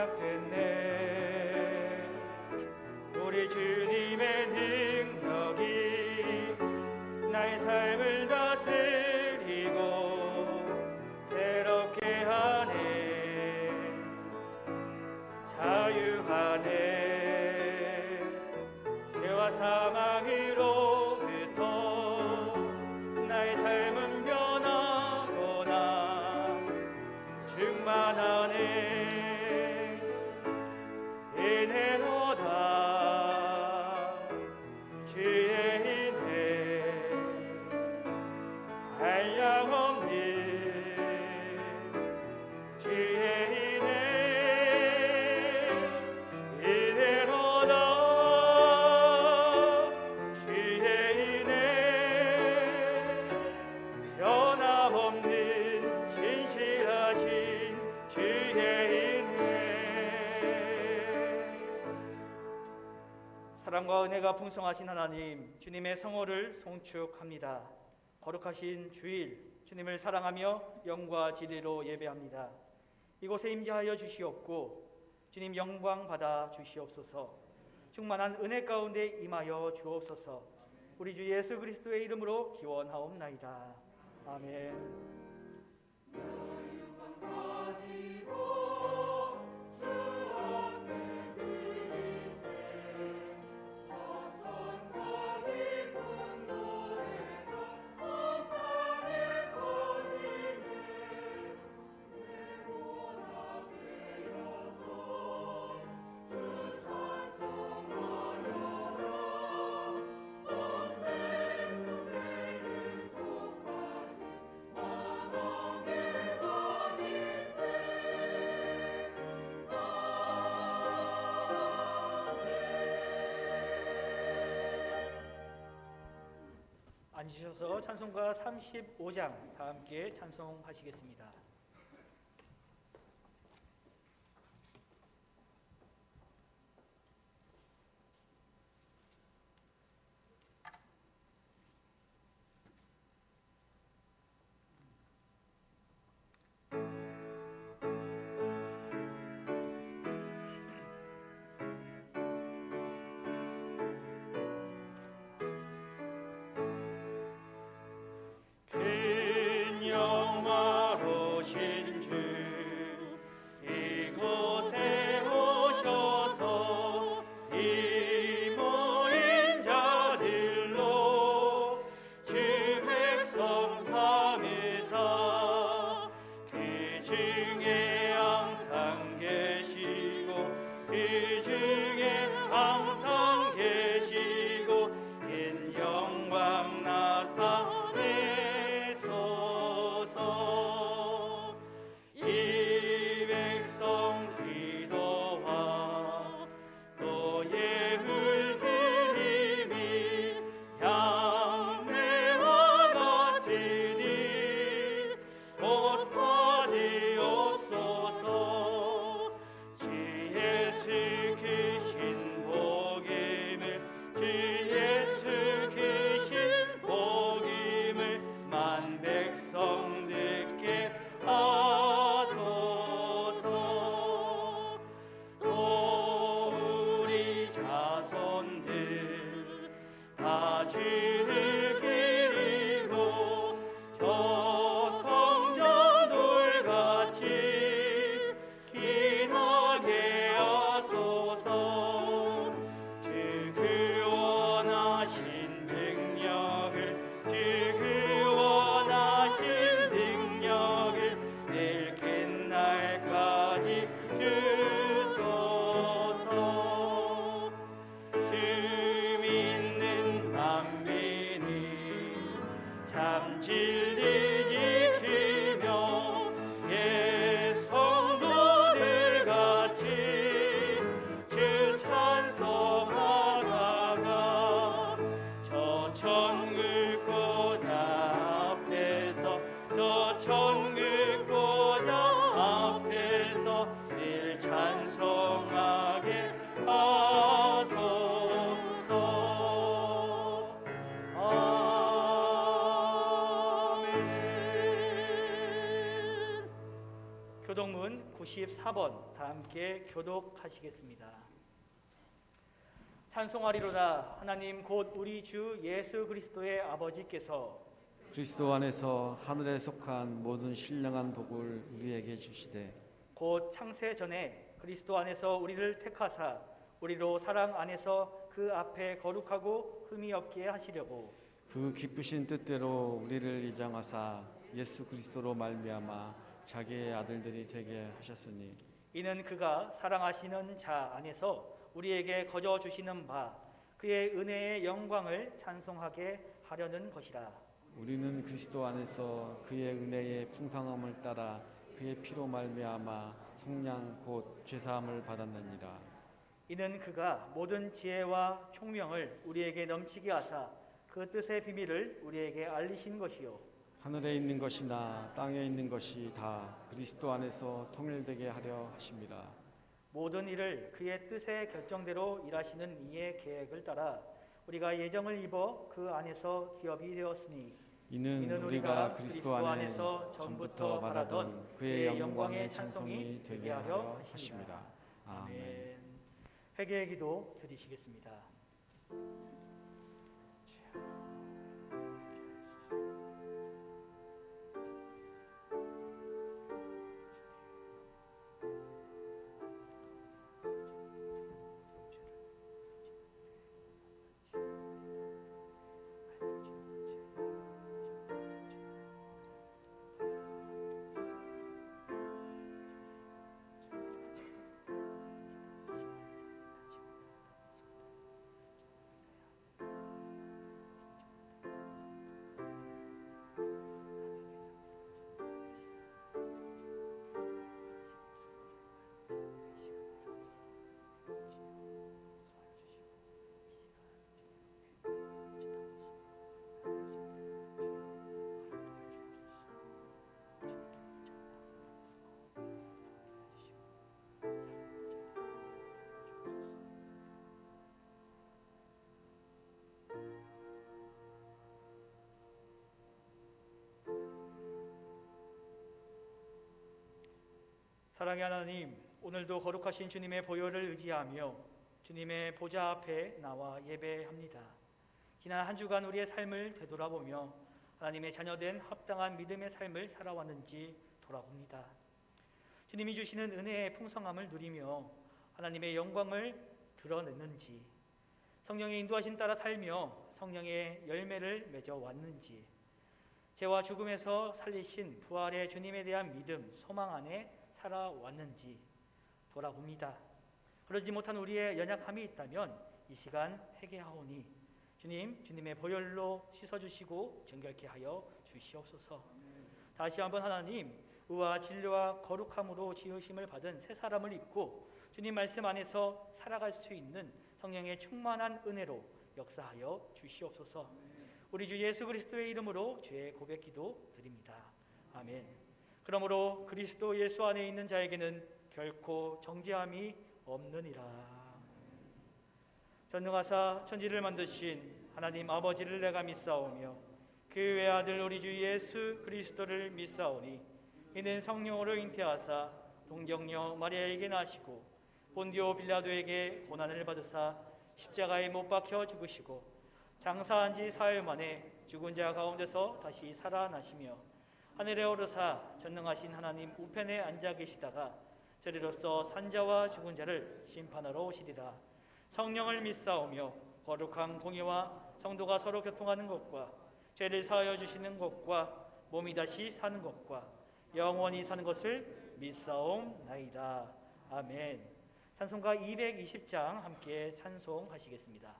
시작됐네. 우리 주님의 능력이 나의 삶을 다스리고 새롭게 하네. 자유하네. 죄와 사망으로부터 나의 삶은 변하거나 충만하네. 은혜로다 주의 은혜 한량없는 주의 은혜. 은혜로다 주의 은혜 변함없는 신실하신 주의 은혜. 사랑과 은혜가 풍성하신 하나님, 주님의 성호를 송축합니다. 거룩하신 주일, 주님을 사랑하며 영과 진리로 예배합니다. 이곳에 임재하여 주시옵고 주님 영광 받아 주시옵소서. 충만한 은혜 가운데 임하여 주옵소서. 우리 주 예수 그리스도의 이름으로 기원하옵나이다. 아멘. 앉으셔서 찬송가 35장 다 함께 찬송하시겠습니다. 교동문 94번 다 함께 교독하시겠습니다. 찬송하리로다. 하나님 곧 우리 주 예수 그리스도의 아버지께서 그리스도 안에서 하늘에 속한 모든 신령한 복을 우리에게 주시되 곧 창세 전에 그리스도 안에서 우리를 택하사 우리로 사랑 안에서 그 앞에 거룩하고 흠이 없게 하시려고 그 기쁘신 뜻대로 우리를 이장하사 예수 그리스도로 말미암아 자기의 아들들이 되게 하셨으니 이는 그가 사랑하시는 자 안에서 우리에게 거저 주시는 바 그의 은혜의 영광을 찬송하게 하려는 것이라. 우리는 그리스도 안에서 그의 은혜의 풍성함을 따라 그의 피로 말미암아 속량 곧 죄사함을 받았느니라. 이는 그가 모든 지혜와 총명을 우리에게 넘치게 하사 그 뜻의 비밀을 우리에게 알리신 것이요 하늘에 있는 것이나 땅에 있는 것이 다 그리스도 안에서 통일되게 하려 하심이라. 모든 일을 그의 뜻의 결정대로 일하시는 이의 계획을 따라 우리가 예정을 입어 그 안에서 기업이 되었으니 이는 우리가 그리스도 안에서 전부터 바라던 그의 영광의 찬송이 되게 하려 하심이라. 아멘. 회개의 기도 드리시겠습니다. 사랑의 하나님, 오늘도 거룩하신 주님의 보혈을 의지하며 주님의 보좌 앞에 나와 예배합니다. 지난 한 주간 우리의 삶을 되돌아보며 하나님의 자녀된 합당한 믿음의 삶을 살아왔는지 돌아봅니다. 주님이 주시는 은혜의 풍성함을 누리며 하나님의 영광을 드러냈는지, 성령의 인도하심 따라 살며 성령의 열매를 맺어왔는지, 죄와 죽음에서 살리신 부활의 주님에 대한 믿음, 소망 안에 살아왔는지 돌아봅니다. 그러지 못한 우리의 연약함이 있다면 이 시간 회개하오니 주님의 보혈로 씻어주시고 정결케 하여 주시옵소서. 다시 한번 하나님, 의와 진리와 거룩함으로 지으심을 받은 새 사람을 입고 주님 말씀 안에서 살아갈 수 있는 성령의 충만한 은혜로 역사하여 주시옵소서. 우리 주 예수 그리스도의 이름으로 죄의 고백 기도 드립니다. 아멘. 그러므로 그리스도 예수 안에 있는 자에게는 결코 정죄함이 없느니라. 전능하사 천지를 만드신 하나님 아버지를 내가 믿사오며 그 외아들 우리 주 예수 그리스도를 믿사오니 이는 성령으로 잉태하사 동정녀 마리아에게 나시고 본디오 빌라도에게 고난을 받으사 십자가에 못 박혀 죽으시고 장사한 지 사흘 만에 죽은 자 가운데서 다시 살아나시며 하늘에 오르사 전능하신 하나님 우편에 앉아 계시다가 저리로서 산자와 죽은 자를 심판하러 오시리라. 성령을 믿사오며 거룩한 공의와 성도가 서로 교통하는 것과 죄를 사하여 주시는 것과 몸이 다시 사는 것과 영원히 사는 것을 믿사옵나이다. 아멘. 찬송가 220장 함께 찬송하시겠습니다.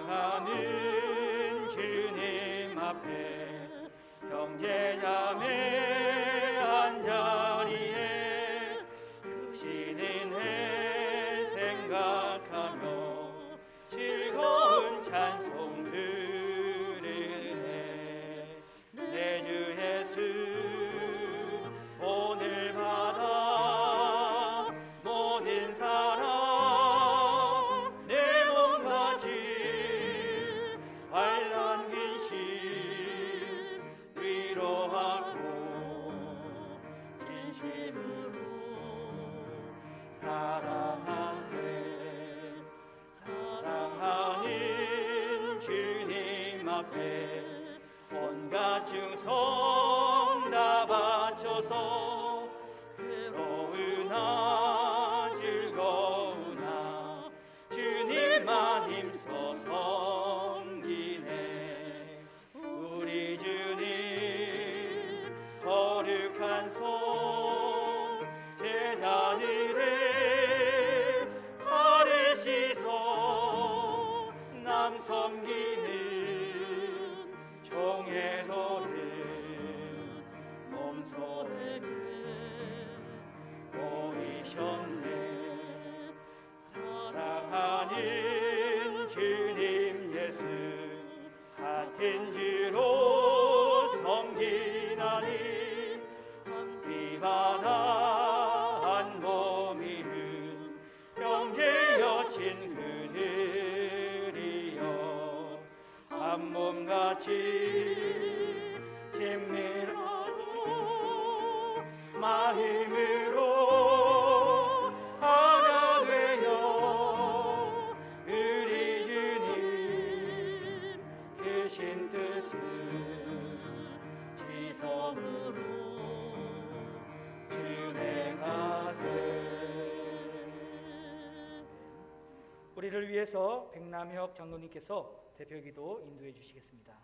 사랑하는 주님 앞에 형제자매 한자리에 그 쉬는 해 생각하며 즐거운 찬송 들으네. 내 주 예수 사랑하세. 사랑하는 주님 앞에 온갖 충성 다 바쳐서 괴로우나 즐거우나 주님만 힘써 섬기네. 우리 주님 거룩한 손 제자들의 발을 씻어 남 섬기는 종의 노릇 몸소에게 보이셨네. 사랑하는 주님 예수 같은 주로 섬기나니 비바다 한 몸이은 형제 여친 그들이여 한 몸같이 친밀하고 마음으로 하나 되어 우리 주님 크신 뜻을 지성으로 준행하세. 우리를 위해서 백남혁 장로님께서 대표기도 인도해 주시겠습니다.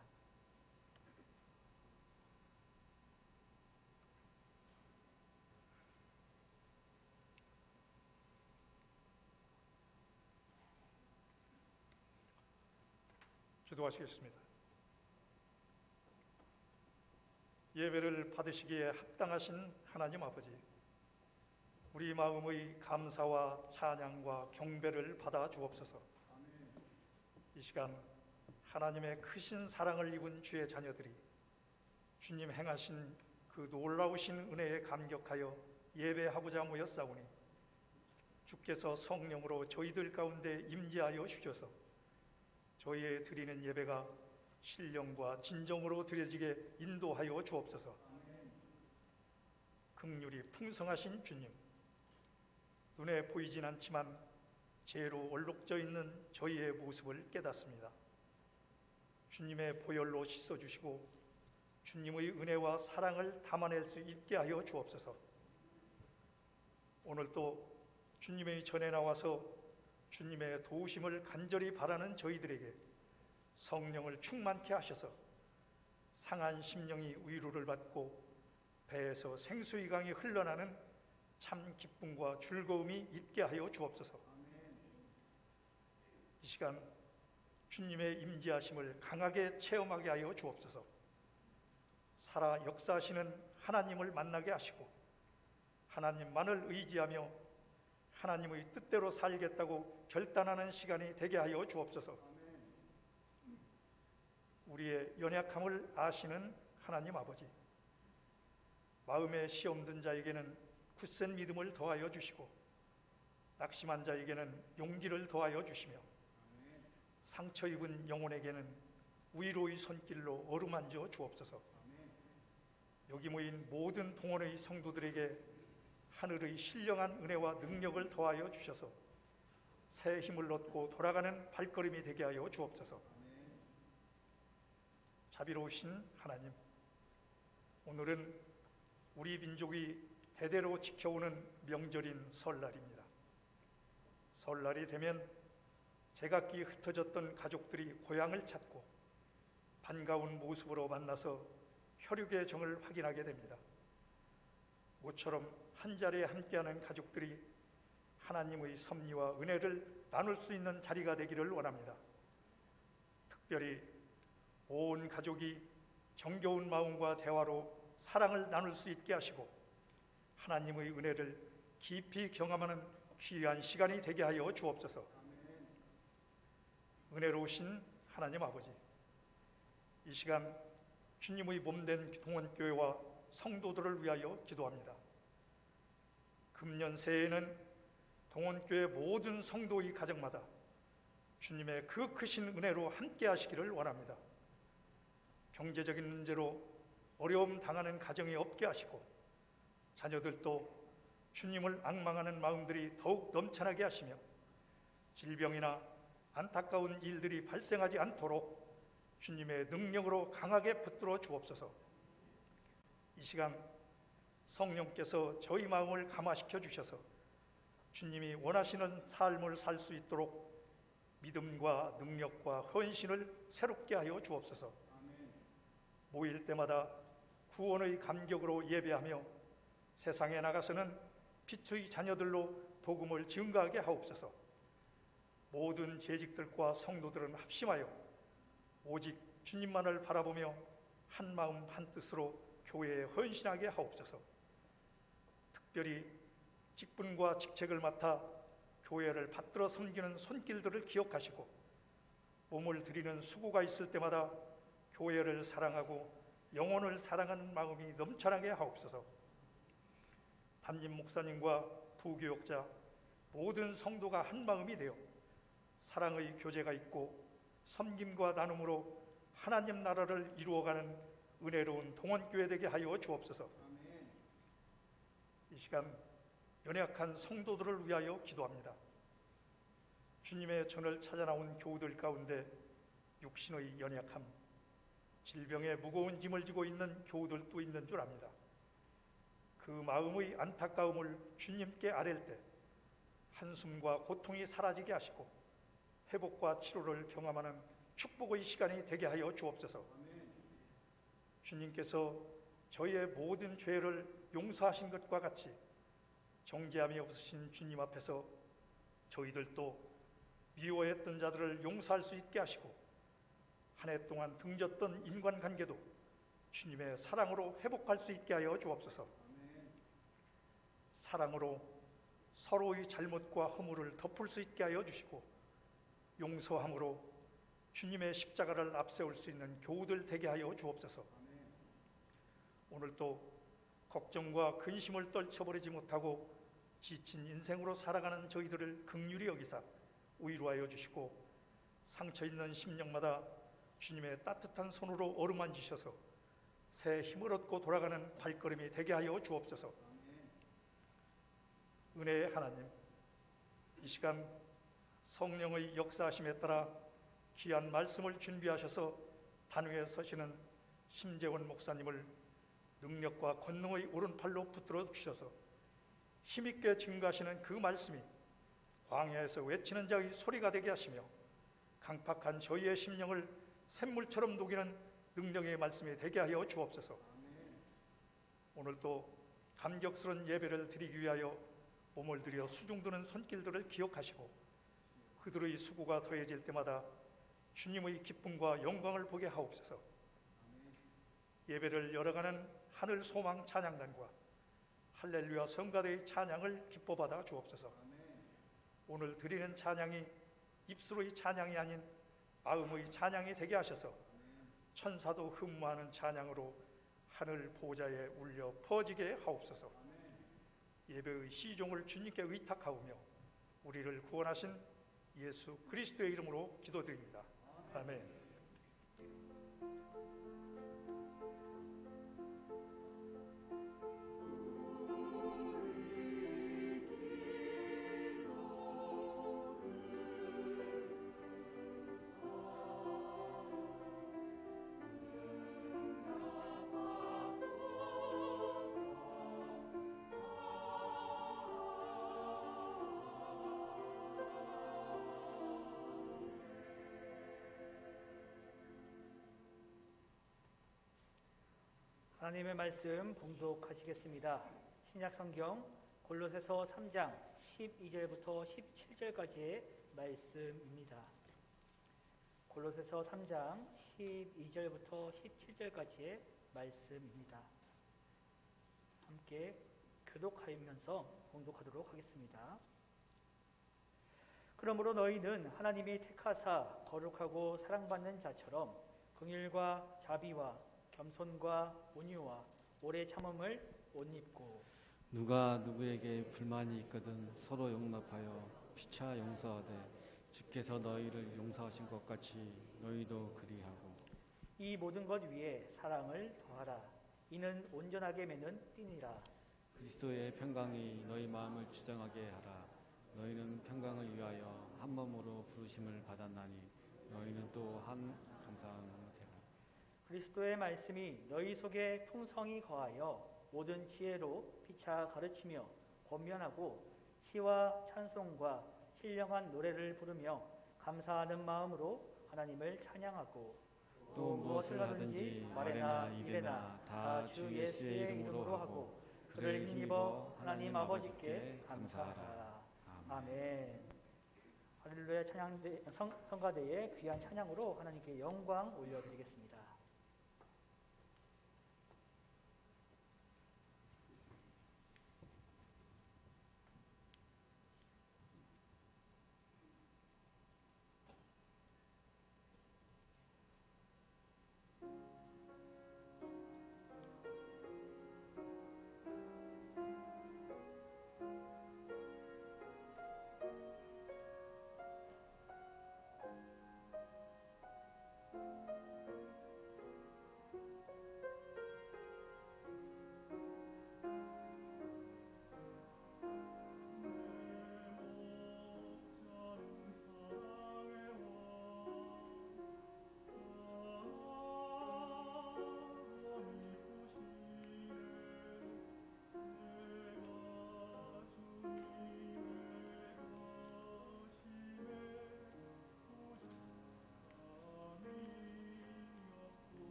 기도하시겠습니다. 예배를 받으시기에 합당하신 하나님 아버지, 우리 마음의 감사와 찬양과 경배를 받아 주옵소서. 이 시간 하나님의 크신 사랑을 입은 주의 자녀들이 주님 행하신 그 놀라우신 은혜에 감격하여 예배하고자 모였사오니 주께서 성령으로 저희들 가운데 임재하여 주셔서 저희의 드리는 예배가 신령과 진정으로 드려지게 인도하여 주옵소서. 긍휼이 풍성하신 주님, 눈에 보이진 않지만 죄로 얼룩져 있는 저희의 모습을 깨닫습니다. 주님의 보혈로 씻어주시고 주님의 은혜와 사랑을 담아낼 수 있게 하여 주옵소서. 오늘도 주님의 전에 나와서 주님의 도우심을 간절히 바라는 저희들에게 성령을 충만케 하셔서 상한 심령이 위로를 받고 배에서 생수의 강이 흘러나는 참 기쁨과 즐거움이 있게 하여 주옵소서. 이 시간 주님의 임재하심을 강하게 체험하게 하여 주옵소서. 살아 역사하시는 하나님을 만나게 하시고 하나님만을 의지하며 하나님의 뜻대로 살겠다고 결단하는 시간이 되게 하여 주옵소서. 우리의 연약함을 아시는 하나님 아버지, 마음에 시험 든 자에게는 굳센 믿음을 더하여 주시고 낙심한 자에게는 용기를 더하여 주시며 상처 입은 영혼에게는 위로의 손길로 어루만져 주옵소서. 여기 모인 모든 동원의 성도들에게 하늘의 신령한 은혜와 능력을 더하여 주셔서 새 힘을 얻고 돌아가는 발걸음이 되게 하여 주옵소서. 자비로우신 하나님, 오늘은 우리 민족이 대대로 지켜오는 명절인 설날입니다. 설날이 되면 제각기 흩어졌던 가족들이 고향을 찾고 반가운 모습으로 만나서 혈육의 정을 확인하게 됩니다. 모처럼 한자리에 함께하는 가족들이 하나님의 섭리와 은혜를 나눌 수 있는 자리가 되기를 원합니다. 특별히 온 가족이 정겨운 마음과 대화로 사랑을 나눌 수 있게 하시고 하나님의 은혜를 깊이 경험하는 귀한 시간이 되게 하여 주옵소서. 은혜로우신 하나님 아버지, 이 시간 주님의 몸된 동원교회와 성도들을 위하여 기도합니다. 금년 새해에는 동원교회 모든 성도의 가정마다 주님의 그 크신 은혜로 함께 하시기를 원합니다. 경제적인 문제로 어려움 당하는 가정이 없게 하시고 자녀들도 주님을 앙망하는 마음들이 더욱 넘쳐나게 하시며 질병이나 안타까운 일들이 발생하지 않도록 주님의 능력으로 강하게 붙들어 주옵소서. 이 시간 성령께서 저희 마음을 감화시켜 주셔서 주님이 원하시는 삶을 살 수 있도록 믿음과 능력과 헌신을 새롭게 하여 주옵소서. 모일 때마다 구원의 감격으로 예배하며 세상에 나가서는 빛의 자녀들로 복음을 증거하게 하옵소서. 모든 재직들과 성도들은 합심하여 오직 주님만을 바라보며 한 마음 한 뜻으로 교회에 헌신하게 하옵소서. 특별히 직분과 직책을 맡아 교회를 받들어 섬기는 손길들을 기억하시고 몸을 드리는 수고가 있을 때마다 교회를 사랑하고 영혼을 사랑하는 마음이 넘쳐나게 하옵소서. 담임 목사님과 부교역자 모든 성도가 한 마음이 되어 사랑의 교제가 있고 섬김과 나눔으로 하나님 나라를 이루어가는 은혜로운 동원교회 되게 하여 주옵소서. 이 시간 연약한 성도들을 위하여 기도합니다. 주님의 전을 찾아 나온 교우들 가운데 육신의 연약함, 질병의 무거운 짐을 지고 있는 교우들도 있는 줄 압니다. 그 마음의 안타까움을 주님께 아랠 때 한숨과 고통이 사라지게 하시고 회복과 치료를 경험하는 축복의 시간이 되게 하여 주옵소서. 주님께서 저희의 모든 죄를 용서하신 것과 같이 정죄함이 없으신 주님 앞에서 저희들도 미워했던 자들을 용서할 수 있게 하시고 한 해 동안 등졌던 인간관계도 주님의 사랑으로 회복할 수 있게 하여 주옵소서. 사랑으로 서로의 잘못과 허물을 덮을 수 있게 하여 주시고 용서함으로 주님의 십자가를 앞세울 수 있는 교우들 되게 하여 주옵소서. 오늘도 걱정과 근심을 떨쳐버리지 못하고 지친 인생으로 살아가는 저희들을 긍휼히 여기사 위로하여 주시고 상처 있는 심령마다 주님의 따뜻한 손으로 어루만지셔서 새 힘을 얻고 돌아가는 발걸음이 되게 하여 주옵소서. 은혜의 하나님, 이 시간 성령의 역사하심에 따라 귀한 말씀을 준비하셔서 단위에 서시는 심재원 목사님을 능력과 권능의 오른팔로 붙들어 주셔서 힘있게 증거하시는 그 말씀이 광야에서 외치는 자의 소리가 되게 하시며 강팍한 저희의 심령을 샘물처럼 녹이는 능력의 말씀이 되게 하여 주옵소서. 오늘도 감격스러운 예배를 드리기 위하여 몸을 들여 수중드는 손길들을 기억하시고 그들의 수고가 더해질 때마다 주님의 기쁨과 영광을 보게 하옵소서. 예배를 열어가는 하늘 소망 찬양단과 할렐루야 성가대의 찬양을 기뻐받아 주옵소서. 오늘 드리는 찬양이 입술의 찬양이 아닌 마음의 찬양이 되게 하셔서 천사도 흠모하는 찬양으로 하늘 보좌에 울려 퍼지게 하옵소서. 예배의 시종을 주님께 의탁하오며 우리를 구원하신 예수 그리스도의 이름으로 기도드립니다. 아멘. 하나님의 말씀 봉독하시겠습니다. 신약성경 골로새서 3장 12절부터 17절까지의 말씀입니다. 골로새서 3장 12절부터 17절까지의 말씀입니다. 함께 교독하면서 봉독하도록 하겠습니다. 그러므로 너희는 하나님이 택하사 거룩하고 사랑받는 자처럼 긍휼과 자비와 겸손과 온유와 오래 참음을 옷 입고 누가 누구에게 불만이 있거든 서로 용납하여 피차 용서하되 주께서 너희를 용서하신 것 같이 너희도 그리하고 이 모든 것 위에 사랑을 더하라. 이는 온전하게 매는 띠니라. 그리스도의 평강이 너희 마음을 주장하게 하라. 너희는 평강을 위하여 한 몸으로 부르심을 받았나니 너희는 또 한 감사함을 되라. 그리스도의 말씀이 너희 속에 풍성히 거하여 모든 지혜로 피차 가르치며 권면하고 시와 찬송과 신령한 노래를 부르며 감사하는 마음으로 하나님을 찬양하고 또 무엇을 하든지 말이나 이래나 다 주 예수의 이름으로 하고 그를 힘입어 하나님 아버지께 감사하라. 아멘. 할렐루야. 성가대의 귀한 찬양으로 하나님께 영광 올려드리겠습니다.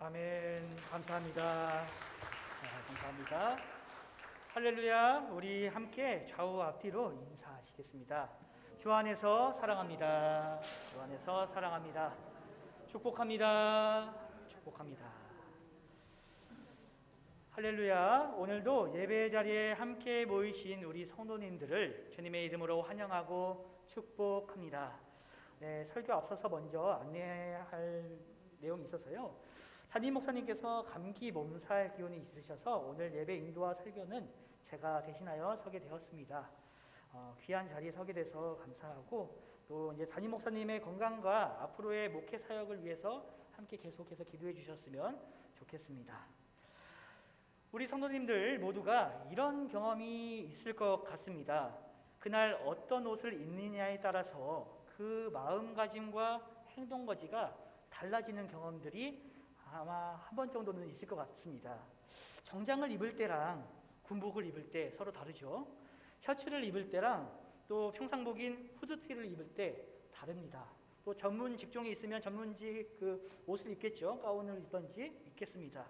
아멘. 감사합니다. 감사합니다. 할렐루야. 우리 함께 좌우 앞뒤로 인사하시겠습니다. 주 안에서 사랑합니다. 주 안에서 사랑합니다. 축복합니다. 축복합니다. 할렐루야. 오늘도 예배 자리에 함께 모이신 우리 성도님들을 주님의 이름으로 환영하고 축복합니다. 네, 설교 앞서서 먼저 안내할 내용이 있어서요. 담임 목사님께서 감기 몸살 기운이 있으셔서 오늘 예배 인도와 설교는 제가 대신하여 서게 되었습니다. 귀한 자리에 서게 돼서 감사하고 또 이제 담임 목사님의 건강과 앞으로의 목회 사역을 위해서 함께 계속해서 기도해 주셨으면 좋겠습니다. 우리 성도님들 모두가 이런 경험이 있을 것 같습니다. 그날 어떤 옷을 입느냐에 따라서 그 마음가짐과 행동거지가 달라지는 경험들이 아마 한 번 정도는 있을 것 같습니다. 정장을 입을 때랑 군복을 입을 때 서로 다르죠. 셔츠를 입을 때랑 또 평상복인 후드티를 입을 때 다릅니다. 또 전문 직종에 있으면 전문직 그 옷을 입겠죠. 가운을 입던지 입겠습니다.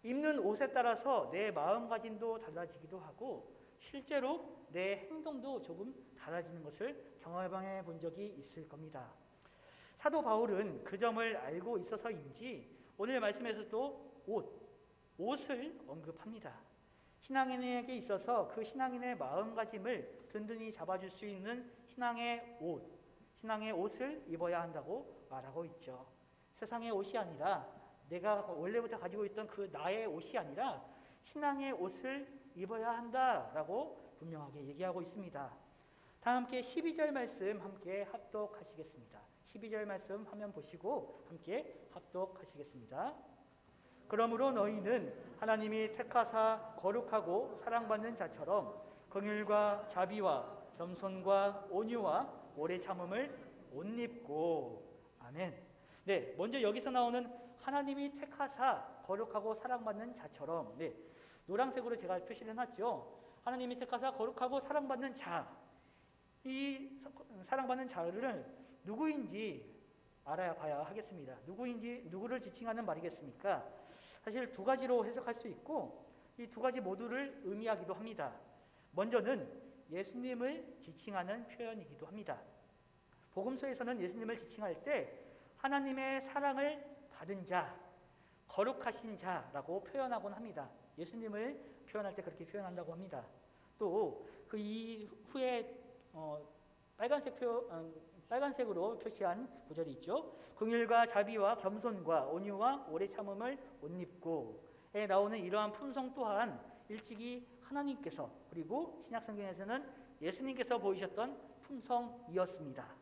입는 옷에 따라서 내 마음가짐도 달라지기도 하고 실제로 내 행동도 조금 달라지는 것을 경험해 본 적이 있을 겁니다. 사도 바울은 그 점을 알고 있어서인지 오늘 말씀에서도 옷을 언급합니다. 신앙인에게 있어서 그 신앙인의 마음가짐을 든든히 잡아줄 수 있는 신앙의 옷을 입어야 한다고 말하고 있죠. 세상의 옷이 아니라 내가 원래부터 가지고 있던 그 나의 옷이 아니라 신앙의 옷을 입어야 한다라고 분명하게 얘기하고 있습니다. 다 함께 12절 말씀 함께 합독하시겠습니다. 12절 말씀 화면 보시고 함께 합독하시겠습니다. 그러므로 너희는 하나님이 택하사 거룩하고 사랑받는 자처럼 긍휼과 자비와 겸손과 온유와 오래 참음을 옷 입고. 아멘. 네, 먼저 여기서 나오는 하나님이 택하사 거룩하고 사랑받는 자처럼, 네, 노란색으로 제가 표시를 해놨죠. 하나님이 택하사 거룩하고 사랑받는 자, 이 사랑받는 자를 누구인지 알아야 봐야 하겠습니다. 누구를 지칭하는 말이겠습니까? 사실 두 가지로 해석할 수 있고 이 두 가지 모두를 의미하기도 합니다. 먼저는 예수님을 지칭하는 표현이기도 합니다. 복음서에서는 예수님을 지칭할 때 하나님의 사랑을 받은 자, 거룩하신 자라고 표현하곤 합니다. 예수님을 표현할 때 그렇게 표현한다고 합니다. 또 그 이후에 빨간색으로 표시한 구절이 있죠. 긍휼과 자비와 겸손과 온유와 오래 참음을 옷 입고에 나오는 이러한 품성 또한 일찍이 하나님께서 그리고 신약성경에서는 예수님께서 보이셨던 품성이었습니다.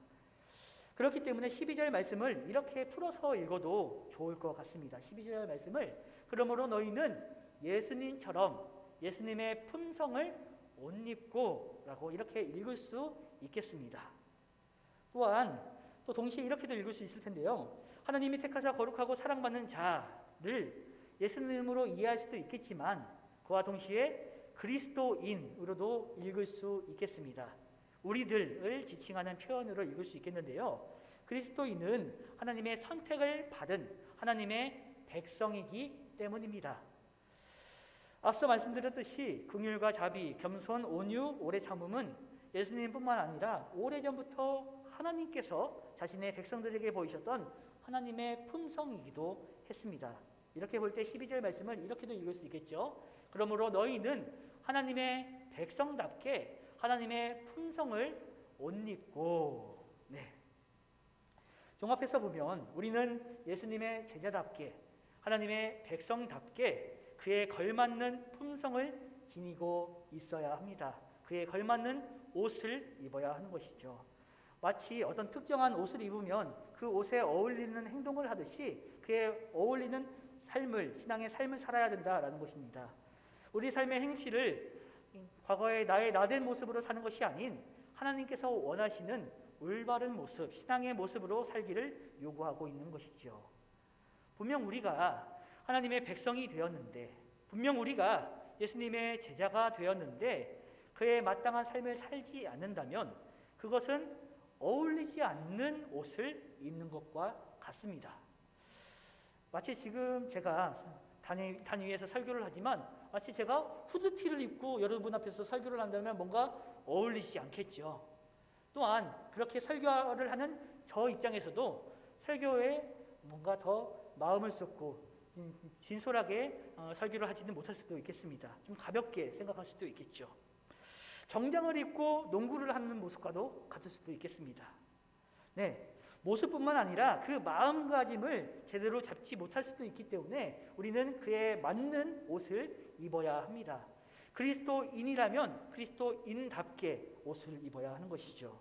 그렇기 때문에 12절 말씀을 이렇게 풀어서 읽어도 좋을 것 같습니다. 12절 말씀을 그러므로 너희는 예수님처럼 예수님의 품성을 옷 입고 라고 이렇게 읽을 수 있겠습니다. 또한 또 동시에 이렇게도 읽을 수 있을 텐데요. 하나님이 택하사 거룩하고 사랑받는 자를 예수님으로 이해할 수도 있겠지만 그와 동시에 그리스도인으로도 읽을 수 있겠습니다. 우리들을 지칭하는 표현으로 읽을 수 있겠는데요. 그리스도인은 하나님의 선택을 받은 하나님의 백성이기 때문입니다. 앞서 말씀드렸듯이 긍휼과 자비, 겸손, 온유, 오래 참음은 예수님뿐만 아니라 오래전부터 하나님께서 자신의 백성들에게 보이셨던 하나님의 품성이기도 했습니다. 이렇게 볼 때 12절 말씀을 이렇게도 읽을 수 있겠죠. 그러므로 너희는 하나님의 백성답게 하나님의 품성을 옷 입고. 네. 종합해서 보면 우리는 예수님의 제자답게 하나님의 백성답게 그에 걸맞는 품성을 지니고 있어야 합니다. 그에 걸맞는 옷을 입어야 하는 것이죠. 마치 어떤 특정한 옷을 입으면 그 옷에 어울리는 행동을 하듯이 그에 어울리는 신앙의 삶을 살아야 된다라는 것입니다. 우리 삶의 행실을 과거의 나의 나된 모습으로 사는 것이 아닌 하나님께서 원하시는 올바른 모습, 신앙의 모습으로 살기를 요구하고 있는 것이죠. 분명 우리가 하나님의 백성이 되었는데, 분명 우리가 예수님의 제자가 되었는데 그에 마땅한 삶을 살지 않는다면 그것은 어울리지 않는 옷을 입는 것과 같습니다. 마치 지금 제가 단위에서 설교를 하지만 마치 제가 후드티를 입고 여러분 앞에서 설교를 한다면 뭔가 어울리지 않겠죠. 또한 그렇게 설교를 하는 저 입장에서도 설교에 뭔가 더 마음을 쏟고 진솔하게 설교를 하지는 못할 수도 있겠습니다. 좀 가볍게 생각할 수도 있겠죠. 정장을 입고 농구를 하는 모습과도 같을 수도 있겠습니다. 네, 모습뿐만 아니라 그 마음가짐을 제대로 잡지 못할 수도 있기 때문에 우리는 그에 맞는 옷을 입어야 합니다. 그리스도인이라면 그리스도인답게 옷을 입어야 하는 것이죠.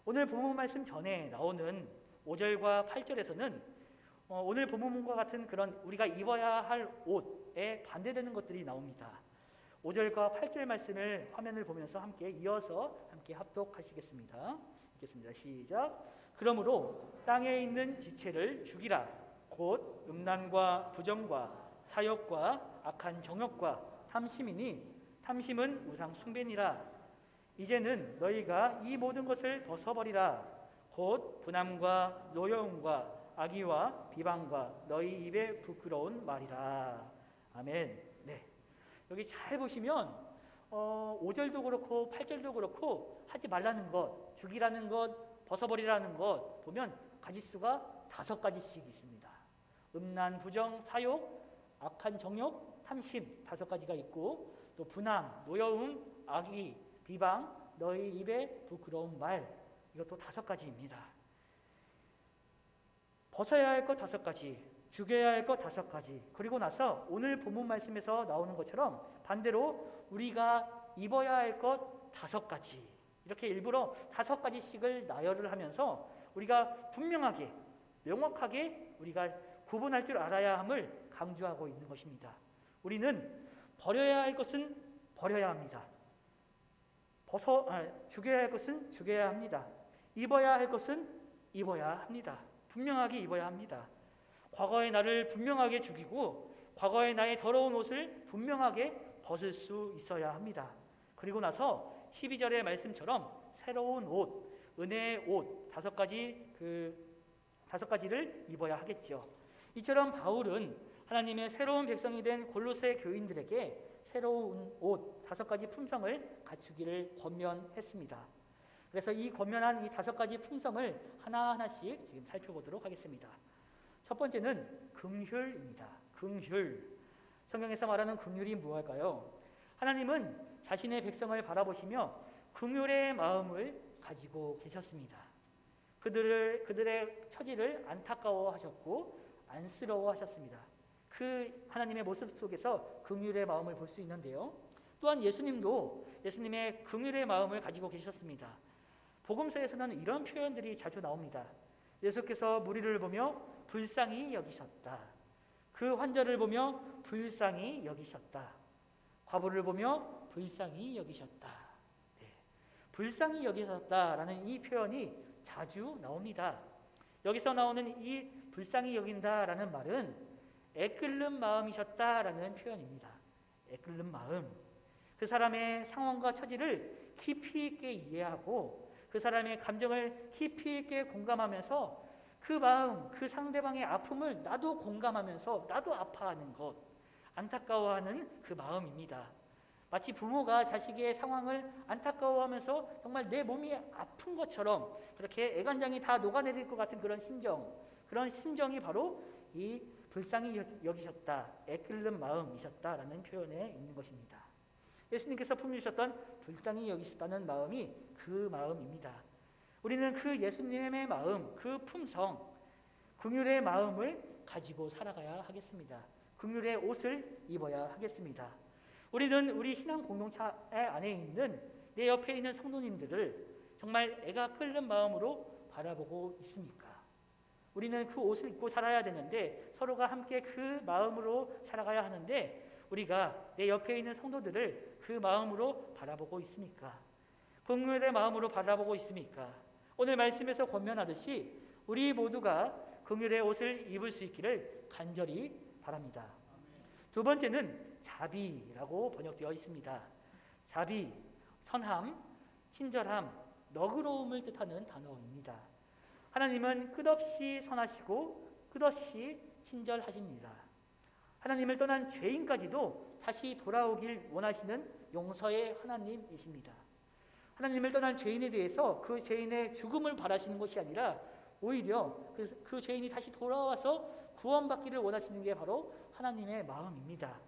오늘 본문 말씀 전에 나오는 5절과 8절에서는 오늘 본문과 같은 그런 우리가 입어야 할 옷에 반대되는 것들이 나옵니다. 5절과 8절 말씀을 화면을 보면서 함께 이어서 함께 합독하시겠습니다. 읽겠습니다. 시작. 그러므로 땅에 있는 지체를 죽이라. 곧 음란과 부정과 사욕과 악한 정욕과 탐심이니 탐심은 우상 숭배니라. 이제는 너희가 이 모든 것을 벗어버리라. 곧 분함과 노여움과 악의와 비방과 너희 입에 부끄러운 말이라. 아멘. 네. 여기 잘 보시면 5절도 그렇고 8절도 그렇고 하지 말라는 것, 죽이라는 것, 벗어버리라는 것 보면 가지수가 5가지씩 있습니다. 음란, 부정, 사욕, 악한 정욕, 탐심 5가지가 있고 또 분함, 노여움, 악의, 비방, 너희 입에 부끄러운 말 이것도 5가지입니다. 벗어야 할 것 5가지, 죽여야 할 것 5가지, 그리고 나서 오늘 본문 말씀에서 나오는 것처럼 반대로 우리가 입어야 할 것 5가지 이렇게 일부러 5가지씩을 나열을 하면서 우리가 분명하게 명확하게 우리가 구분할 줄 알아야 함을 강조하고 있는 것입니다. 우리는 버려야 할 것은 버려야 합니다. 죽여야 할 것은 죽여야 합니다. 입어야 할 것은 입어야 합니다. 분명하게 입어야 합니다. 과거의 나를 분명하게 죽이고 과거의 나의 더러운 옷을 분명하게 벗을 수 있어야 합니다. 그리고 나서 12절의 말씀처럼 새로운 옷, 은혜의 옷 5가지를 입어야 하겠죠. 이처럼 바울은 하나님의 새로운 백성이 된 골로새 교인들에게 새로운 옷 5가지 품성을 갖추기를 권면했습니다. 그래서 이 권면한 이 5가지 품성을 하나하나씩 지금 살펴보도록 하겠습니다. 첫 번째는 긍휼입니다. 긍휼. 성경에서 말하는 긍휼이 무엇일까요? 하나님은 자신의 백성을 바라보시며 긍휼의 마음을 가지고 계셨습니다. 그들의 처지를 안타까워하셨고 안쓰러워하셨습니다. 그 하나님의 모습 속에서 긍휼의 마음을 볼 수 있는데요. 또한 예수님도 예수님의 긍휼의 마음을 가지고 계셨습니다. 복음서에서는 이런 표현들이 자주 나옵니다. 예수께서 무리를 보며 불쌍히 여기셨다. 그 환자를 보며 불쌍히 여기셨다. 과부를 보며 불쌍히 여기셨다. 네. 불쌍히 여기셨다라는 이 표현이 자주 나옵니다. 여기서 나오는 이 불쌍히 여긴다라는 말은 애끓는 마음이셨다라는 표현입니다. 애끓는 마음. 그 사람의 상황과 처지를 깊이 있게 이해하고 그 사람의 감정을 깊이 있게 공감하면서 그 마음, 그 상대방의 아픔을 나도 공감하면서 나도 아파하는 것, 안타까워하는 그 마음입니다. 마치 부모가 자식의 상황을 안타까워하면서 정말 내 몸이 아픈 것처럼 그렇게 애간장이 다 녹아내릴 것 같은 그런 심정이 바로 이 불쌍히 여기셨다, 애끓는 마음이셨다라는 표현에 있는 것입니다. 예수님께서 품으셨던 불쌍히 여기셨다는 마음이 그 마음입니다. 우리는 그 예수님의 마음, 그 품성, 긍휼의 마음을 가지고 살아가야 하겠습니다. 긍휼의 옷을 입어야 하겠습니다. 우리는 우리 신앙 공동체 안에 있는 내 옆에 있는 성도님들을 정말 애가 끓는 마음으로 바라보고 있습니까? 우리는 그 옷을 입고 살아야 되는데 서로가 함께 그 마음으로 살아가야 하는데 우리가 내 옆에 있는 성도들을 그 마음으로 바라보고 있습니까? 긍휼의 마음으로 바라보고 있습니까? 오늘 말씀에서 권면하듯이 우리 모두가 긍휼의 옷을 입을 수 있기를 간절히 바랍니다. 두 번째는 자비라고 번역되어 있습니다. 자비, 선함, 친절함, 너그러움을 뜻하는 단어입니다. 하나님은 끝없이 선하시고 끝없이 친절하십니다. 하나님을 떠난 죄인까지도 다시 돌아오길 원하시는 용서의 하나님이십니다. 하나님을 떠난 죄인에 대해서 그 죄인의 죽음을 바라시는 것이 아니라 오히려 그 죄인이 다시 돌아와서 구원받기를 원하시는 게 바로 하나님의 마음입니다.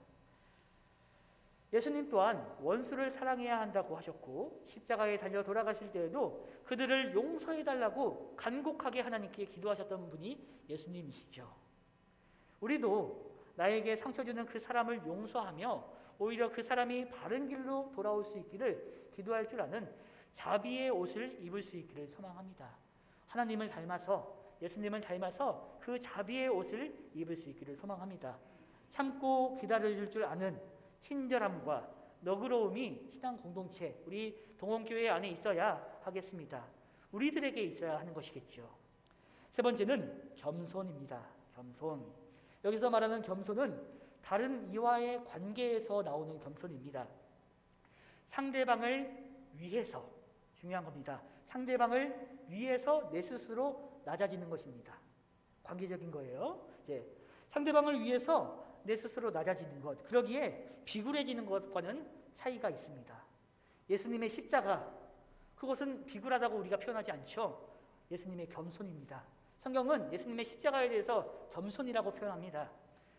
예수님 또한 원수를 사랑해야 한다고 하셨고 십자가에 달려 돌아가실 때에도 그들을 용서해달라고 간곡하게 하나님께 기도하셨던 분이 예수님이시죠. 우리도 나에게 상처 주는 그 사람을 용서하며 오히려 그 사람이 바른 길로 돌아올 수 있기를 기도할 줄 아는 자비의 옷을 입을 수 있기를 소망합니다. 하나님을 닮아서, 예수님을 닮아서 그 자비의 옷을 입을 수 있기를 소망합니다. 참고 기다려줄 줄 아는 친절함과 너그러움이 신앙 공동체, 우리 동원교회 안에 있어야 하겠습니다. 우리들에게 있어야 하는 것이겠죠. 세 번째는 겸손입니다. 겸손. 여기서 말하는 겸손은 다른 이와의 관계에서 나오는 겸손입니다. 상대방을 위해서, 중요한 겁니다. 상대방을 위해서 내 스스로 낮아지는 것입니다. 관계적인 거예요. 상대방을 위해서 내 스스로 낮아지는 것, 그러기에 비굴해지는 것과는 차이가 있습니다. 예수님의 십자가, 그것은 비굴하다고 우리가 표현하지 않죠. 예수님의 겸손입니다. 성경은 예수님의 십자가에 대해서 겸손이라고 표현합니다.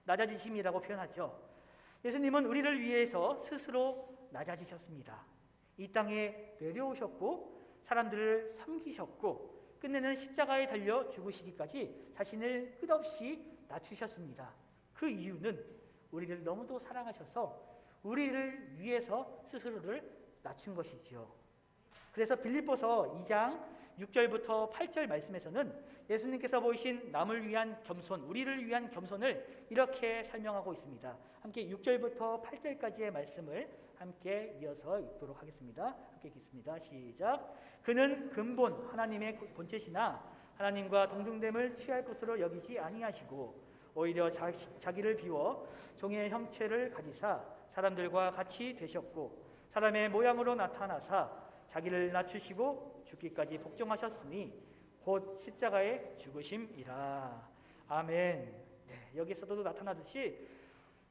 낮아지심이라고 표현하죠. 예수님은 우리를 위해서 스스로 낮아지셨습니다. 이 땅에 내려오셨고 사람들을 섬기셨고 끝내는 십자가에 달려 죽으시기까지 자신을 끝없이 낮추셨습니다. 그 이유는 우리를 너무도 사랑하셔서 우리를 위해서 스스로를 낮춘 것이지요. 그래서 빌립보서 2장 6절부터 8절 말씀에서는 예수님께서 보이신 남을 위한 겸손, 우리를 위한 겸손을 이렇게 설명하고 있습니다. 함께 6절부터 8절까지의 말씀을 함께 이어서 읽도록 하겠습니다. 함께 읽겠습니다. 시작. 그는 근본 하나님의 본체시나 하나님과 동등됨을 취할 것으로 여기지 아니하시고 오히려 자기를 비워 종의 형체를 가지사 사람들과 같이 되셨고 사람의 모양으로 나타나사 자기를 낮추시고 죽기까지 복종하셨으니 곧 십자가의 죽으심이라. 아멘. 여기서도 나타나듯이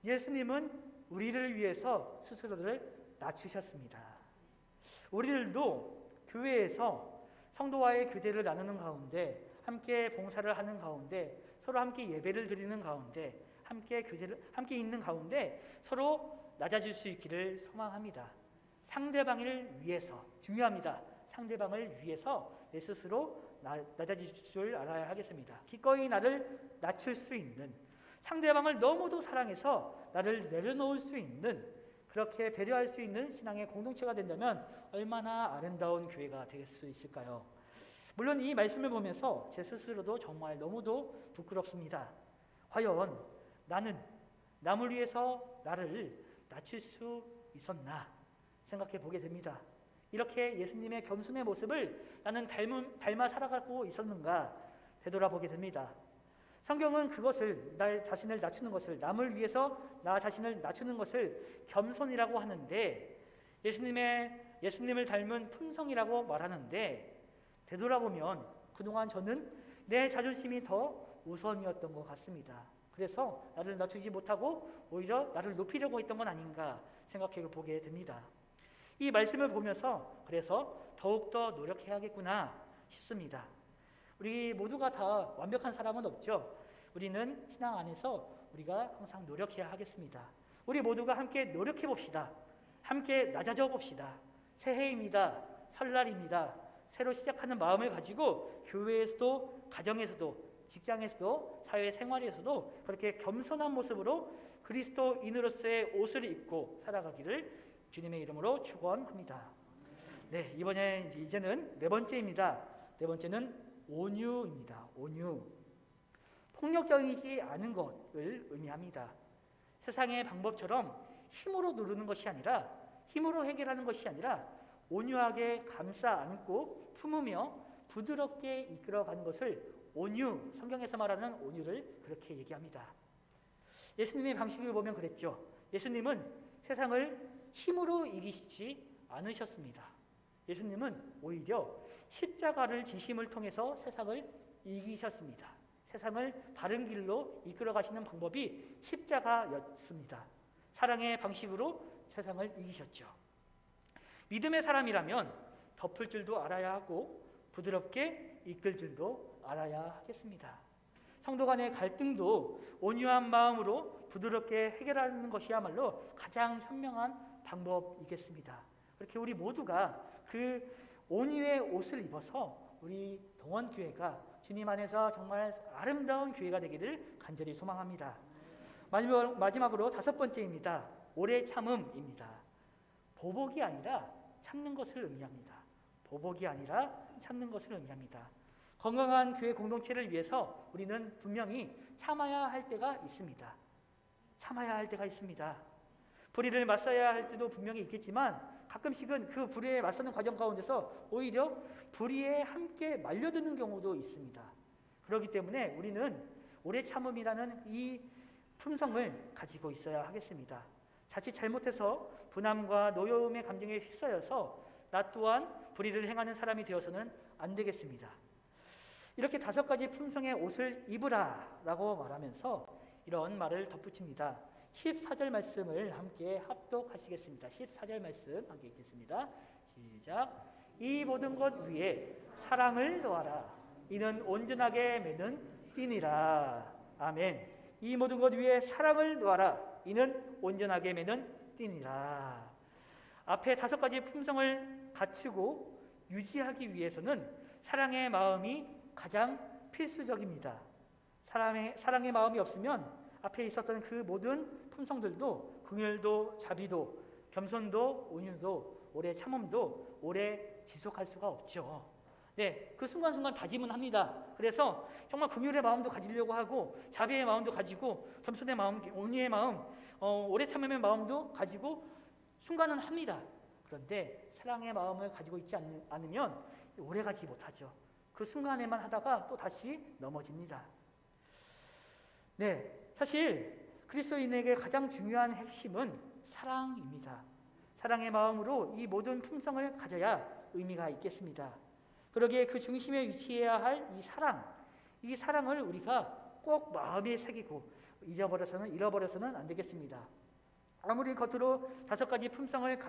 예수님은 우리를 위해서 스스로를 낮추셨습니다. 우리들도 교회에서 성도와의 교제를 나누는 가운데, 함께 봉사를 하는 가운데, 서로 함께 예배를 드리는 가운데, 함께 있는 가운데 서로 낮아질 수 있기를 소망합니다. 상대방을 위해서, 중요합니다. 상대방을 위해서 내 스스로 낮아질 줄 알아야 하겠습니다. 기꺼이 나를 낮출 수 있는, 상대방을 너무도 사랑해서 나를 내려놓을 수 있는, 그렇게 배려할 수 있는 신앙의 공동체가 된다면 얼마나 아름다운 교회가 될 수 있을까요? 물론 이 말씀을 보면서 제 스스로도 정말 너무도 부끄럽습니다. 과연 나는 남을 위해서 나를 낮출 수 있었나 생각해 보게 됩니다. 이렇게 예수님의 겸손의 모습을 나는 닮아 살아가고 있었는가 되돌아보게 됩니다. 성경은 그것을, 나 자신을 낮추는 것을, 남을 위해서 나 자신을 낮추는 것을 겸손이라고 하는데, 예수님을 닮은 품성이라고 말하는데, 되돌아보면 그동안 저는 내 자존심이 더 우선이었던 것 같습니다. 그래서 나를 낮추지 못하고 오히려 나를 높이려고 했던 건 아닌가 생각해 보게 됩니다. 이 말씀을 보면서 그래서 더욱더 노력해야겠구나 싶습니다. 우리 모두가 다 완벽한 사람은 없죠. 우리는 신앙 안에서 우리가 항상 노력해야 하겠습니다. 우리 모두가 함께 노력해 봅시다. 함께 낮아져 봅시다. 새해입니다. 설날입니다. 새로 시작하는 마음을 가지고 교회에서도, 가정에서도, 직장에서도, 사회생활에서도 그렇게 겸손한 모습으로 그리스도인으로서의 옷을 입고 살아가기를 주님의 이름으로 축원합니다. 네, 이제는 네 번째입니다. 네 번째는 온유입니다. 온유. 폭력적이지 않은 것을 의미합니다. 세상의 방법처럼 힘으로 누르는 것이 아니라, 힘으로 해결하는 것이 아니라 온유하게 감싸 안고 품으며 부드럽게 이끌어가는 것을 온유, 성경에서 말하는 온유를 그렇게 얘기합니다. 예수님의 방식을 보면 그랬죠. 예수님은 세상을 힘으로 이기시지 않으셨습니다. 예수님은 오히려 십자가를 지심을 통해서 세상을 이기셨습니다. 세상을 바른 길로 이끌어 가시는 방법이 십자가였습니다. 사랑의 방식으로 세상을 이기셨죠. 믿음의 사람이라면 덮을 줄도 알아야 하고 부드럽게 이끌 줄도 알아야 하겠습니다. 성도 간의 갈등도 온유한 마음으로 부드럽게 해결하는 것이야말로 가장 현명한 방법이겠습니다. 그렇게 우리 모두가 그 온유의 옷을 입어서 우리 동원교회가 주님 안에서 정말 아름다운 교회가 되기를 간절히 소망합니다. 마지막으로 5번째입니다. 오래 참음입니다. 보복이 아니라 참는 것을 의미합니다. 보복이 아니라 참는 것을 의미합니다. 건강한 교회 공동체를 위해서 우리는 분명히 참아야 할 때가 있습니다. 참아야 할 때가 있습니다. 불의를 맞서야 할 때도 분명히 있겠지만 가끔씩은 그 불의에 맞서는 과정 가운데서 오히려 불의에 함께 말려드는 경우도 있습니다. 그렇기 때문에 우리는 오래 참음이라는 이 품성을 가지고 있어야 하겠습니다. 자칫 잘못해서 분함과 노여움의 감정에 휩싸여서 나 또한 불의를 행하는 사람이 되어서는 안 되겠습니다. 이렇게 5가지 품성의 옷을 입으라 라고 말하면서 이런 말을 덧붙입니다. 14절 말씀을 함께 합독하시겠습니다. 14절 말씀 함께 읽겠습니다. 시작. 이 모든 것 위에 사랑을 더하라. 이는 온전하게 매는 띠니라. 아멘. 이 모든 것 위에 사랑을 더하라. 이는 온전하게 매는 띠니라. 앞에 5가지 품성을 갖추고 유지하기 위해서는 사랑의 마음이 가장 필수적입니다. 사랑의 마음이 없으면 앞에 있었던 그 모든 품성들도 긍휼도 자비도 겸손도 온유도 오래 참음도 오래 지속할 수가 없죠. 네, 그 순간순간 다짐은 합니다. 그래서 정말 긍휼의 마음도 가지려고 하고 자비의 마음도 가지고 겸손의 마음, 온유의 마음, 오래 참음의 마음도 가지고 순간은 합니다. 그런데 사랑의 마음을 가지고 있지 않으면 오래 가지 못하죠. 그 순간에만 하다가 또 다시 넘어집니다. 네, 사실 그리스도인에게 가장 중요한 핵심은 사랑입니다. 사랑의 마음으로 이 모든 품성을 가져야 의미가 있겠습니다. 그러기에 그 중심에 위치해야 할 이 사랑을 우리가 꼭 마음에 새기고 잃어버려서는 안 되겠습니다. 아무리 겉으로 5가지 품성을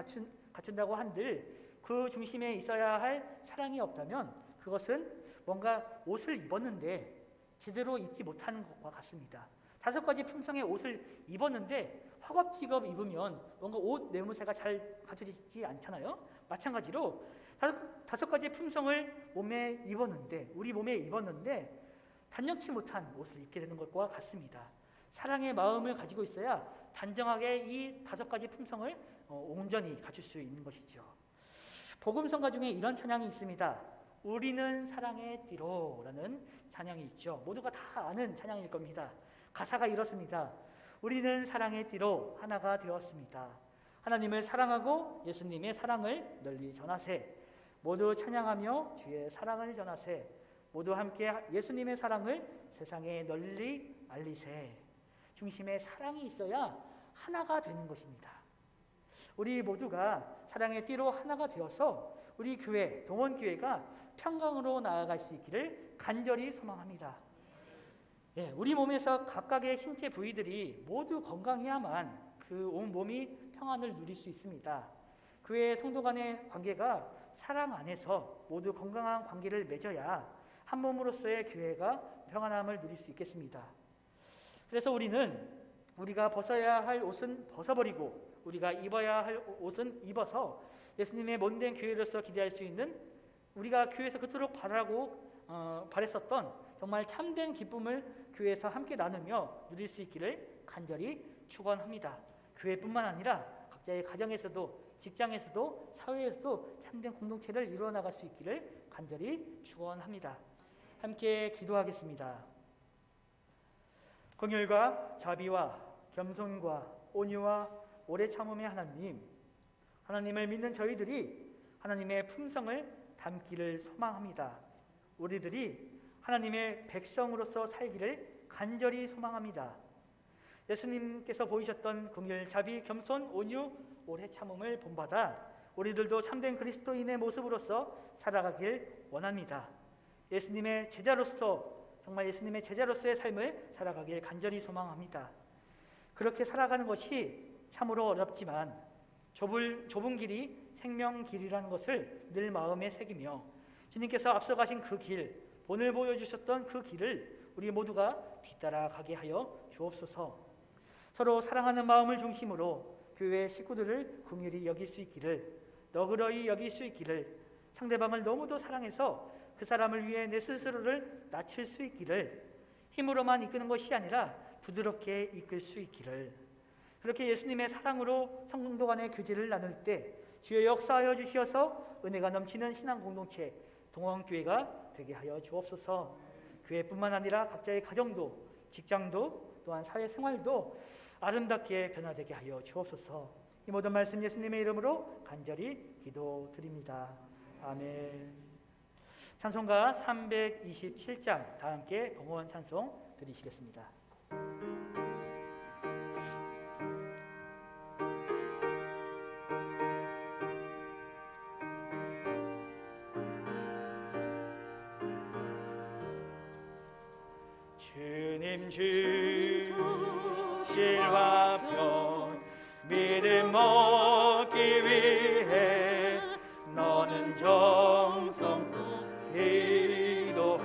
갖춘다고 한들 그 중심에 있어야 할 사랑이 없다면 그것은 뭔가 옷을 입었는데 제대로 입지 못하는 것과 같습니다. 5가지 품성의 옷을 입었는데 허겁지겁 입으면 뭔가 옷 내무새가 잘 갖춰지지 않잖아요. 마찬가지로 5가지 품성을 우리 몸에 입었는데 단연치 못한 옷을 입게 되는 것과 같습니다. 사랑의 마음을 가지고 있어야 단정하게 이 5가지 품성을 온전히 갖출 수 있는 것이죠. 복음성가 중에 이런 찬양이 있습니다. 우리는 사랑의 띠로라는 찬양이 있죠. 모두가 다 아는 찬양일 겁니다. 가사가 이렇습니다. 우리는 사랑의 띠로 하나가 되었습니다. 하나님을 사랑하고 예수님의 사랑을 널리 전하세. 모두 찬양하며 주의 사랑을 전하세. 모두 함께 예수님의 사랑을 세상에 널리 알리세. 중심에 사랑이 있어야 하나가 되는 것입니다. 우리 모두가 사랑의 띠로 하나가 되어서 우리 교회, 동원교회가 평강으로 나아갈 수 있기를 간절히 소망합니다. 예, 우리 몸에서 각각의 신체 부위들이 모두 건강해야만 그 온 몸이 평안을 누릴 수 있습니다. 교회 성도 간의 관계가 사랑 안에서 모두 건강한 관계를 맺어야 한 몸으로서의 교회가 평안함을 누릴 수 있겠습니다. 그래서 우리가 벗어야 할 옷은 벗어버리고 우리가 입어야 할 옷은 입어서 예수님의 몸된 교회로서 기대할 수 있는 우리가 교회에서 그토록 바랬었던 정말 참된 기쁨을 교회에서 함께 나누며 누릴 수 있기를 간절히 축원합니다. 교회뿐만 아니라 각자의 가정에서도 직장에서도 사회에서도 참된 공동체를 이루어 나갈 수 있기를 간절히 축원합니다. 함께 기도하겠습니다. 긍휼과 자비와 겸손과 온유와 오래 참음의 하나님을 믿는 저희들이 하나님의 품성을 담기를 소망합니다. 우리들이 하나님의 백성으로서 살기를 간절히 소망합니다. 예수님께서 보이셨던 긍휼, 자비, 겸손, 온유, 오래 참음을 본받아 우리들도 참된 그리스도인의 모습으로서 살아가길 원합니다. 예수님의 제자로서 정말 예수님의 제자로서의 삶을 살아가길 간절히 소망합니다. 그렇게 살아가는 것이 참으로 어렵지만 좁은 길이 생명길이라는 것을 늘 마음에 새기며 주님께서 앞서가신 그 길, 오늘 보여주셨던 그 길을 우리 모두가 뒤따라가게 하여 주옵소서. 서로 사랑하는 마음을 중심으로 교회 식구들을 긍휼히 여길 수 있기를, 너그러이 여길 수 있기를, 상대방을 너무도 사랑해서 그 사람을 위해 내 스스로를 낮출 수 있기를, 힘으로만 이끄는 것이 아니라 부드럽게 이끌 수 있기를, 그렇게 예수님의 사랑으로 성도 간의 교제를 나눌 때 주여 역사하여 주시어서 은혜가 넘치는 신앙 공동체 동원교회가 되게 하여 주옵소서. 교회뿐만 아니라 각자의 가정도, 직장도, 또한 사회생활도 아름답게 변화되게 하여 주옵소서. 이 모든 말씀 예수님의 이름으로 간절히 기도드립니다. 아멘. 찬송가 327장 다 함께 동원 찬송 드리시겠습니다. 주님 주실 화평 믿음 얻기 위해 너는 정성껏 기도했나.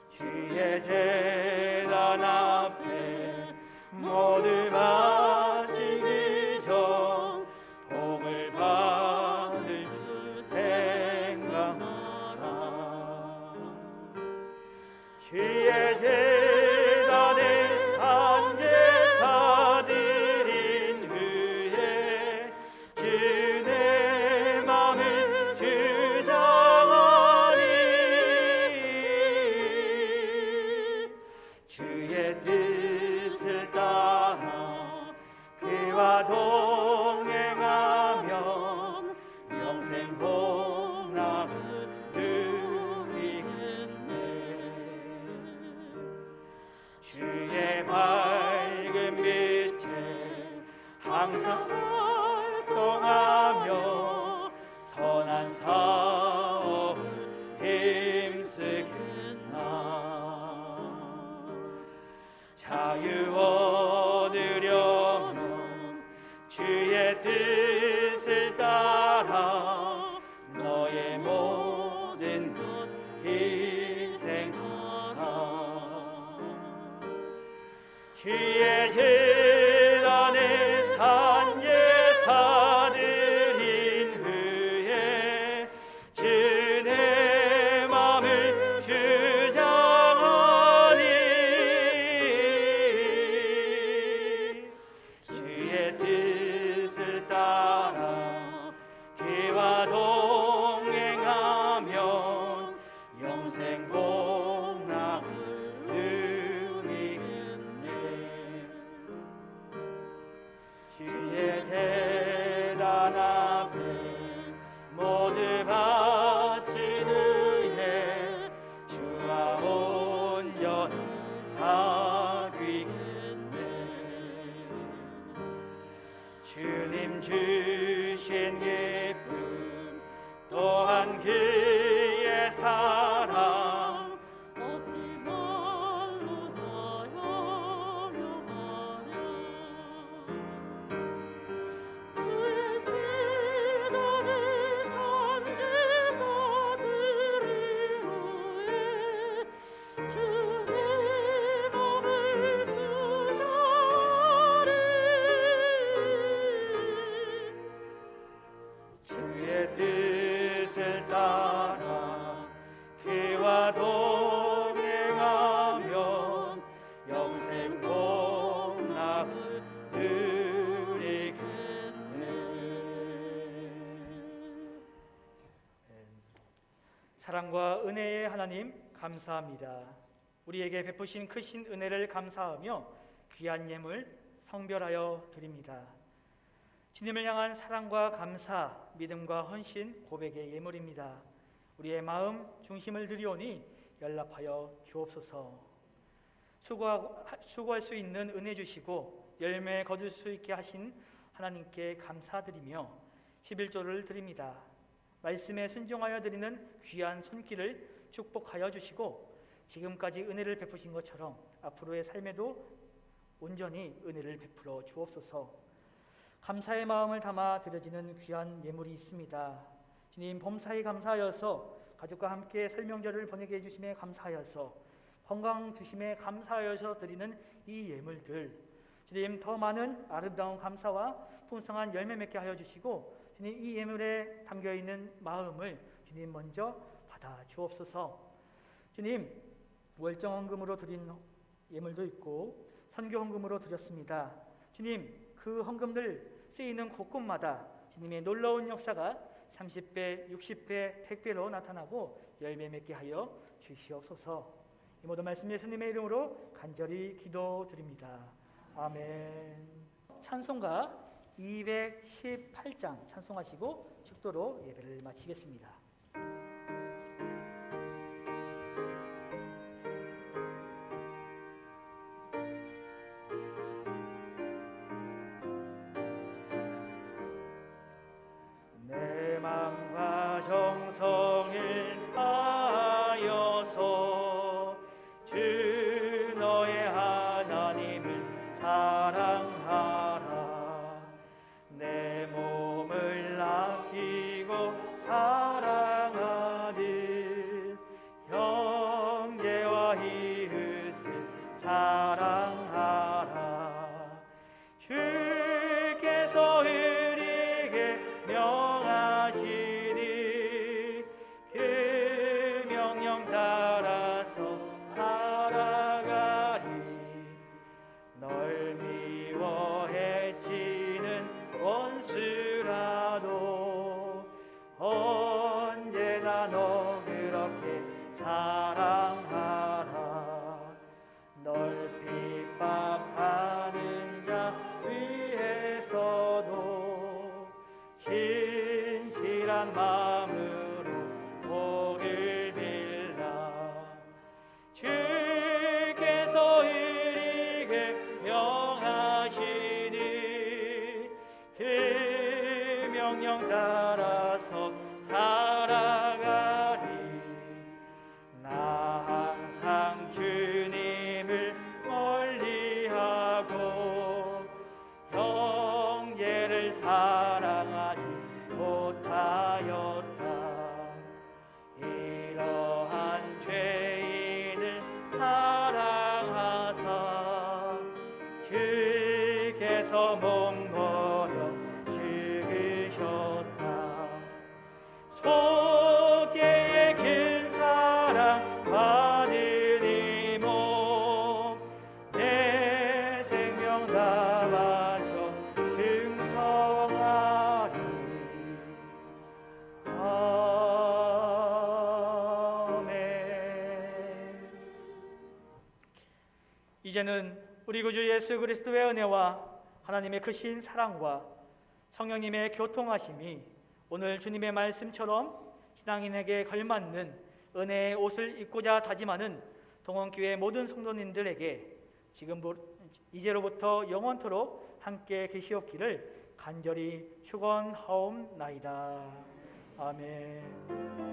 주의 제단 앞에 모두 바치기 전 복을 받을 줄 생각하라. 주의 제단에 산제사 드린 후에 주의 맘을 주장하리. 주의 뜻을 따라 그와 동행하면 영생 복락을 누리겠네. 주의 밝은 빛에 항상 활동하며 선한 사업을 힘쓰겠나. 자유 얻으려면 주의 뜻을 따라 너의 모든 것 희생하라. 주의 제단에 산제사 드린 후에 주의 맘을 주장하니. 주의 뜻을 따라 그와 동행하면 영생 복락을 누리겠네. 주의 제단 앞에 모두 바치느에 주와 온전히 사귀겠네. 주님 주신 기쁨 또한 그의 사랑 어찌 말로 나열하랴. 주의 제단에 산제사 드린 후에 주의 맘을 주장하리. 주의 뜻을 따라 그와 동행하면 영생 복락을 누리겠네. 사랑과 은혜의 하나님 감사합니다. 우리에게 베푸신 크신 은혜를 감사하며 귀한 예물 성별하여 드립니다. 주님을 향한 사랑과 감사, 믿음과 헌신, 고백의 예물입니다. 우리의 마음 중심을 드리오니 연락하여 주옵소서. 수고할 수 있는 은혜 주시고 열매 거둘 수 있게 하신 하나님께 감사드리며 11조를 드립니다. 말씀에 순종하여 드리는 귀한 손길을 축복하여 주시고 지금까지 은혜를 베푸신 것처럼 앞으로의 삶에도 온전히 은혜를 베풀어 주옵소서. 감사의 마음을 담아 드려지는 귀한 예물이 있습니다. 주님, 범사에 감사하여서 가족과 함께 설명절을 보내게 해주심에 감사하여서 건강 주심에 감사하여서 드리는 이 예물들, 주님 더 많은 아름다운 감사와 풍성한 열매 맺게 하여 주시고 주님 이 예물에 담겨있는 마음을 주님 먼저 받아 주옵소서. 주님, 월정헌금으로 드린 예물도 있고 선교 헌금으로 드렸습니다. 주님, 그 헌금들 쓰이는 곳곳마다 주님의 놀라운 역사가 30배, 60배, 100배로 나타나고 열매 맺게 하여 주시옵소서. 이 모든 말씀 예수님의 이름으로 간절히 기도드립니다. 아멘. 찬송가 218장 찬송하시고 축도로 예배를 마치겠습니다. 내 맘과 정성을 다하여서 주 너의 하나님을 사랑하라. 내 몸을 아끼고 사랑하듯 형제와 이웃을 사랑하라. 주께서 우리에게 명하시니 그 명령 따라서 살아가리. 널 미워해 치는 원수라도 언제나 너 그렇게 사랑하라. 널 핍박하는 자 위해서도 진실한 마음으로 복을 빌라. 주께서 우리에게 명하시니 그 명령 따라서 살아가리. 나 항상 주님을 멀리하고 형제를 사랑하지 못하였다. 이러한 죄인을 사랑하사 주께서 몸버려 죽으셨다. 속죄의 큰 사랑 받으니 몸 내 생명 다 바쳐 충성하리. 아멘. 이제는 우리 구주 예수 그리스도의 은혜와 하나님의 크신 사랑과 성령님의 교통하심이 오늘 주님의 말씀처럼 신앙인에게 걸맞는 은혜의 옷을 입고자 다짐하는 동원교회 모든 성도님들에게 이제로부터 영원토록 함께 계시옵기를 간절히 축원하옵나이다. 아멘.